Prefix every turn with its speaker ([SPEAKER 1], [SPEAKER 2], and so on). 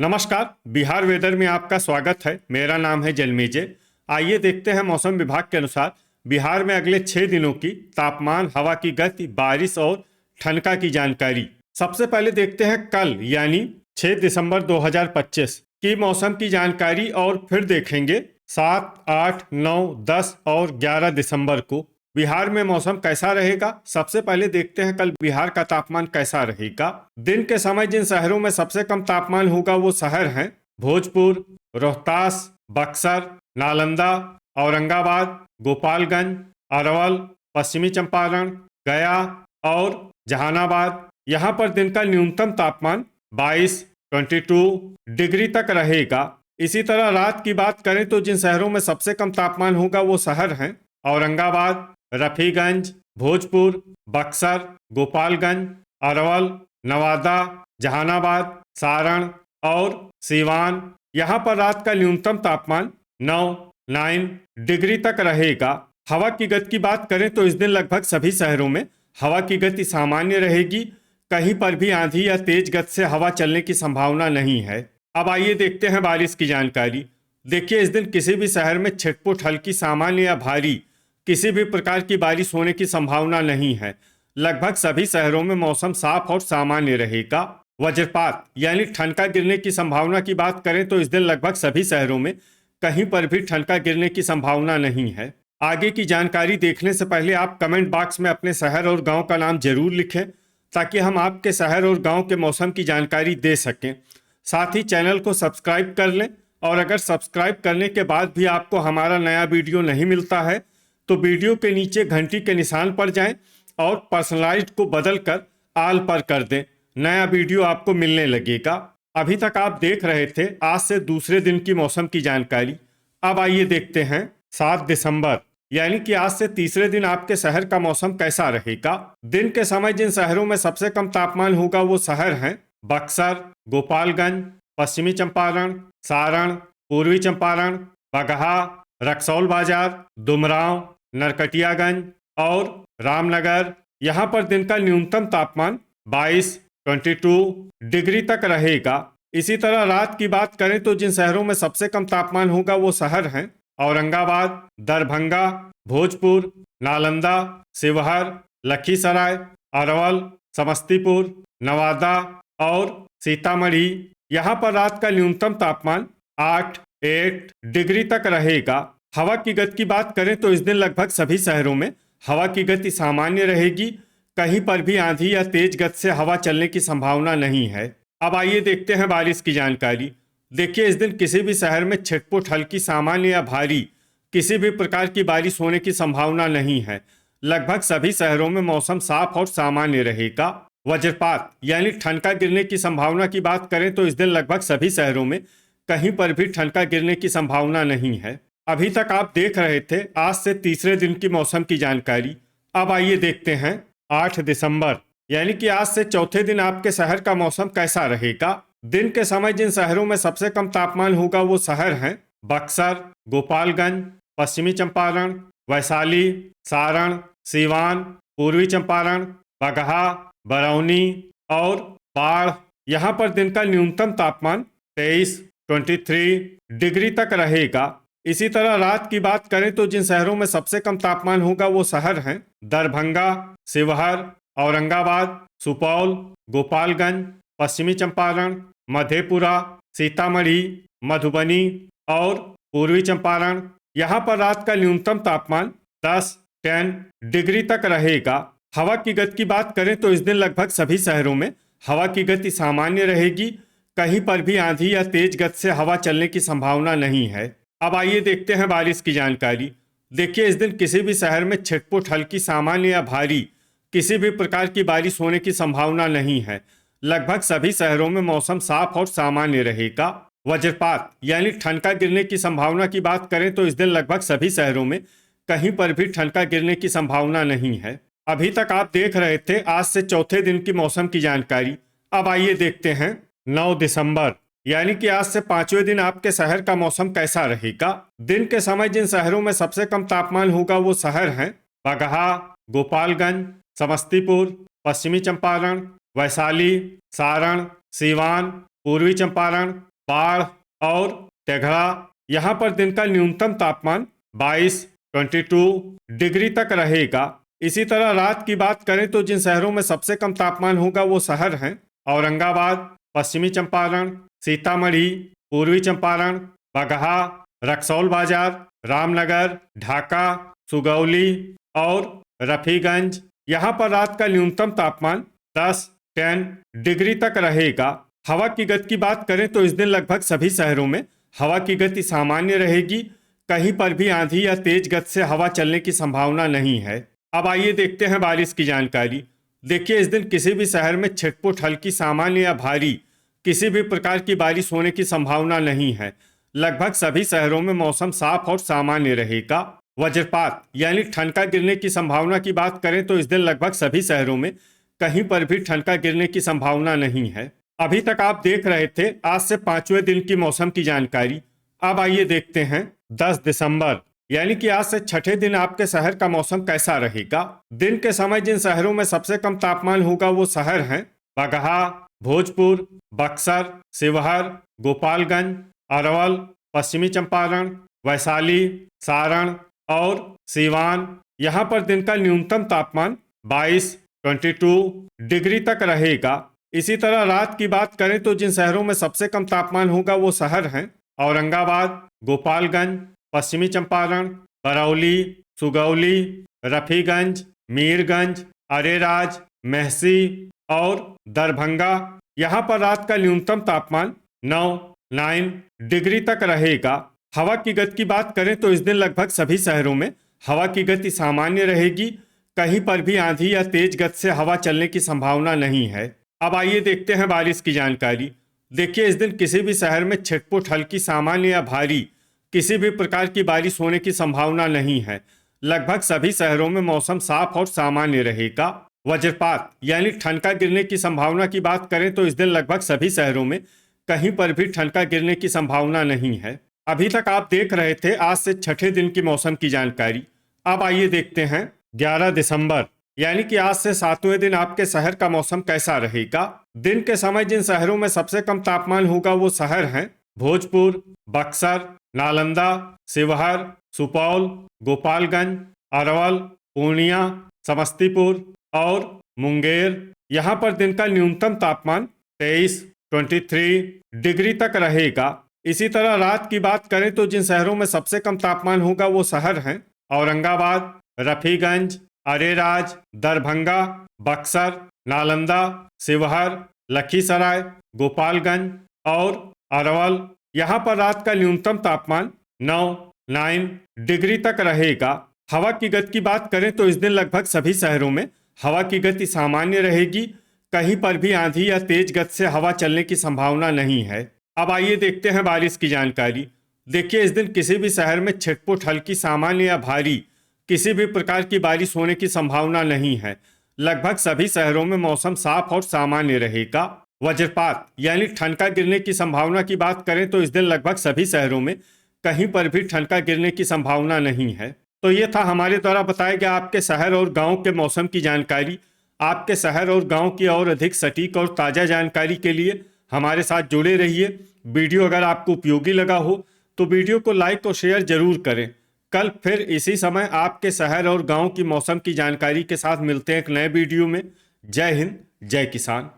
[SPEAKER 1] नमस्कार। बिहार वेदर में आपका स्वागत है। मेरा नाम है जन्मेजय। आइए देखते हैं मौसम विभाग के अनुसार बिहार में अगले 6 दिनों की तापमान, हवा की गति, बारिश और ठनका की जानकारी। सबसे पहले देखते हैं कल यानी 6 दिसंबर 2025 की मौसम की जानकारी और फिर देखेंगे 7, 8, 9, 10 और 11 दिसंबर को बिहार में मौसम कैसा रहेगा। सबसे पहले देखते हैं कल बिहार का तापमान कैसा रहेगा। दिन के समय जिन शहरों में सबसे कम तापमान होगा वो शहर हैं भोजपुर, रोहतास, बक्सर, नालंदा, औरंगाबाद, गोपालगंज, अरवल, पश्चिमी चंपारण, गया और जहानाबाद। यहाँ पर दिन का न्यूनतम तापमान 22 डिग्री तक रहेगा। इसी तरह रात की बात करें तो जिन शहरों में सबसे कम तापमान होगा वो शहर हैं औरंगाबाद, रफीगंज, भोजपुर, बक्सर, गोपालगंज, अरवल, नवादा, जहानाबाद, सारण और सीवान। यहाँ पर रात का न्यूनतम तापमान 9 डिग्री तक रहेगा। हवा की गति की बात करें तो इस दिन लगभग सभी शहरों में हवा की गति सामान्य रहेगी। कहीं पर भी आंधी या तेज गति से हवा चलने की संभावना नहीं है। अब आइए देखते हैं बारिश की जानकारी। देखिए, इस दिन किसी भी शहर में छिटपुट, हल्की, सामान्य या भारी किसी भी प्रकार की बारिश होने की संभावना नहीं है। लगभग सभी शहरों में मौसम साफ और सामान्य रहेगा। वज्रपात यानी ठनका गिरने की संभावना की बात करें तो इस दिन लगभग सभी शहरों में कहीं पर भी ठनका गिरने की संभावना नहीं है। आगे की जानकारी देखने से पहले आप कमेंट बॉक्स में अपने शहर और गांव का नाम जरूर लिखें ताकि हम आपके शहर और गांव के मौसम की जानकारी दे सकें। साथ ही चैनल को सब्सक्राइब कर लें और अगर सब्सक्राइब करने के बाद भी आपको हमारा नया वीडियो नहीं मिलता है तो वीडियो के नीचे घंटी के निशान पर जाएं और पर्सनलाइज्ड को बदलकर ऑल पर कर दें। नया वीडियो आपको मिलने लगेगा। अभी तक आप देख रहे थे आज से दूसरे दिन की मौसम की जानकारी। अब आइए देखते हैं 7 दिसंबर यानी कि आज से तीसरे दिन आपके शहर का मौसम कैसा रहेगा। दिन के समय जिन शहरों में सबसे कम तापमान होगा वो शहर हैं बक्सर, गोपालगंज, पश्चिमी चंपारण, सारण, पूर्वी चंपारण, बगहा, रक्सौल बाजार, दुमराव, नरकटियागंज और रामनगर। यहाँ पर दिन का न्यूनतम तापमान 22 डिग्री तक रहेगा। इसी तरह रात की बात करें तो जिन शहरों में सबसे कम तापमान होगा वो शहर हैं औरंगाबाद, दरभंगा, भोजपुर, नालंदा, शिवहर, लखीसराय, अरवल, समस्तीपुर, नवादा और सीतामढ़ी। यहाँ पर रात का न्यूनतम तापमान 8 डिग्री तक रहेगा। हवा की गति की बात करें तो इस दिन लगभग सभी शहरों में हवा की गति सामान्य रहेगी। कहीं पर भी आंधी या तेज गति से हवा चलने की संभावना नहीं है। अब आइए देखते हैं बारिश की जानकारी। देखिए, इस दिन किसी भी शहर में छिटपुट, हल्की, सामान्य या भारी किसी भी प्रकार की बारिश होने की संभावना नहीं है। लगभग सभी शहरों में मौसम साफ और सामान्य रहेगा। वज्रपात यानी ठनका गिरने की संभावना की बात करें तो इस दिन लगभग सभी शहरों में कहीं पर भी ठनका गिरने की संभावना नहीं है। अभी तक आप देख रहे थे आज से तीसरे दिन की मौसम की जानकारी। अब आइए देखते हैं 8 दिसंबर यानी कि आज से चौथे दिन आपके शहर का मौसम कैसा रहेगा। दिन के समय जिन शहरों में सबसे कम तापमान होगा वो शहर हैं बक्सर, गोपालगंज, पश्चिमी चंपारण, वैशाली, सारण, सीवान, पूर्वी चंपारण, बगहा, बरौनी और बाढ़। यहाँ पर दिन का न्यूनतम तापमान 23 डिग्री तक रहेगा। इसी तरह रात की बात करें तो जिन शहरों में सबसे कम तापमान होगा वो शहर हैं दरभंगा, शिवहर, औरंगाबाद, सुपौल, गोपालगंज, पश्चिमी चंपारण, मधेपुरा, सीतामढ़ी, मधुबनी और पूर्वी चंपारण। यहाँ पर रात का न्यूनतम तापमान 10 डिग्री तक रहेगा। हवा की गति की बात करें तो इस दिन लगभग सभी शहरों में हवा की गति सामान्य रहेगी। कहीं पर भी आंधी या तेज गति से हवा चलने की संभावना नहीं है। अब आइए देखते हैं बारिश की जानकारी। देखिए, इस दिन किसी भी शहर में छिटपुट, हल्की, सामान्य या भारी किसी भी प्रकार की बारिश होने की संभावना नहीं है। लगभग सभी शहरों में मौसम साफ और सामान्य रहेगा। वज्रपात यानी ठनका गिरने की संभावना की बात करें तो इस दिन लगभग सभी शहरों में कहीं पर भी ठनका गिरने की संभावना नहीं है। अभी तक आप देख रहे थे आज से चौथे दिन की मौसम की जानकारी। अब आइए देखते हैं 9 दिसंबर यानी कि आज से पांचवें दिन आपके शहर का मौसम कैसा रहेगा। दिन के समय जिन शहरों में सबसे कम तापमान होगा वो शहर हैं बगहा, गोपालगंज, समस्तीपुर, पश्चिमी चंपारण, वैशाली, सारण, सीवान, पूर्वी चंपारण, बाढ़ और तेघड़ा। यहाँ पर दिन का न्यूनतम तापमान 22 डिग्री तक रहेगा। इसी तरह रात की बात करें तो जिन शहरों में सबसे कम तापमान होगा वो शहर हैं औरंगाबाद, पश्चिमी चंपारण, सीतामढ़ी, पूर्वी चंपारण, बगहा, रक्सौल बाजार, रामनगर, ढाका, सुगौली और रफीगंज। यहाँ पर रात का न्यूनतम तापमान 10 डिग्री तक रहेगा। हवा की गति की बात करें तो इस दिन लगभग सभी शहरों में हवा की गति सामान्य रहेगी। कहीं पर भी आंधी या तेज गति से हवा चलने की संभावना नहीं है। अब आइए देखते हैं बारिश की जानकारी। देखिए, इस दिन किसी भी शहर में छिटपुट हल्की सामान्य या भारी किसी भी प्रकार की बारिश होने की संभावना नहीं है। लगभग सभी शहरों में मौसम साफ और सामान्य रहेगा। वज्रपात यानी ठनका गिरने की संभावना की बात करें तो इस दिन लगभग सभी शहरों में कहीं पर भी ठनका गिरने की संभावना नहीं है। अभी तक आप देख रहे थे आज से 5वें दिन की मौसम की जानकारी। अब आइए देखते हैं 10 दिसंबर यानी कि आज से छठे दिन आपके शहर का मौसम कैसा रहेगा। दिन के समय जिन शहरों में सबसे कम तापमान होगा वो शहर हैं बगहा, भोजपुर, बक्सर, शिवहर, गोपालगंज, अरवल, पश्चिमी चंपारण, वैशाली, सारण और सीवान। यहाँ पर दिन का न्यूनतम तापमान 22 डिग्री तक रहेगा। इसी तरह रात की बात करें तो जिन शहरों में सबसे कम तापमान होगा वो शहर हैं औरंगाबाद, गोपालगंज, पश्चिमी चंपारण, बरौली, सुगौली, रफीगंज, मीरगंज, अरेराज, मेहसी और दरभंगा। यहाँ पर रात का न्यूनतम तापमान 9 डिग्री तक रहेगा। हवा की गति की बात करें तो इस दिन लगभग सभी शहरों में हवा की गति सामान्य रहेगी। कहीं पर भी आंधी या तेज गति से हवा चलने की संभावना नहीं है। अब आइए देखते हैं बारिश की जानकारी। देखिए, इस दिन किसी भी शहर में छिटपुट हल्की सामान्य या भारी किसी भी प्रकार की बारिश होने की संभावना नहीं है। लगभग सभी शहरों में मौसम साफ और सामान्य रहेगा। वज्रपात यानी ठनका गिरने की संभावना की बात करें तो इस दिन लगभग सभी शहरों में कहीं पर भी ठनका गिरने की संभावना नहीं है। अभी तक आप देख रहे थे आज से छठे दिन की मौसम की जानकारी। अब आइए देखते हैं 11 दिसंबर यानी कि आज से 7वें दिन आपके शहर का मौसम कैसा रहेगा। दिन के समय जिन शहरों में सबसे कम तापमान होगा वो शहर हैं भोजपुर, बक्सर, नालंदा, शिवहर, सुपौल, गोपालगंज, अरवल, पूर्णिया, समस्तीपुर और मुंगेर। यहाँ पर दिन का न्यूनतम तापमान 23 डिग्री तक रहेगा। इसी तरह रात की बात करें तो जिन शहरों में सबसे कम तापमान होगा वो शहर हैं औरंगाबाद, रफीगंज, अरेराज, दरभंगा, बक्सर, नालंदा, शिवहर, लखीसराय, गोपालगंज और अरवल। यहाँ पर रात का न्यूनतम तापमान 9 डिग्री तक रहेगा। हवा की गति की बात करें तो इस दिन लगभग सभी शहरों में हवा की गति सामान्य रहेगी। कहीं पर भी आंधी या तेज गति से हवा चलने की संभावना नहीं है। अब आइए देखते हैं बारिश की जानकारी। देखिए, इस दिन किसी भी शहर में छिटपुट हल्की सामान्य या भारी किसी भी प्रकार की बारिश होने की संभावना नहीं है। लगभग सभी शहरों में मौसम साफ और सामान्य रहेगा। वज्रपात यानी ठनका गिरने की संभावना की बात करें तो इस दिन लगभग सभी शहरों में कहीं पर भी ठनका गिरने की संभावना नहीं है। तो ये था हमारे द्वारा बताया गया आपके शहर और गांव के मौसम की जानकारी। आपके शहर और गांव की और अधिक सटीक और ताज़ा जानकारी के लिए हमारे साथ जुड़े रहिए। वीडियो अगर आपको उपयोगी लगा हो तो वीडियो को लाइक और शेयर जरूर करें। कल फिर इसी समय आपके शहर और गांव की मौसम की जानकारी के साथ मिलते हैं एक नए वीडियो में। जय हिंद, जय किसान।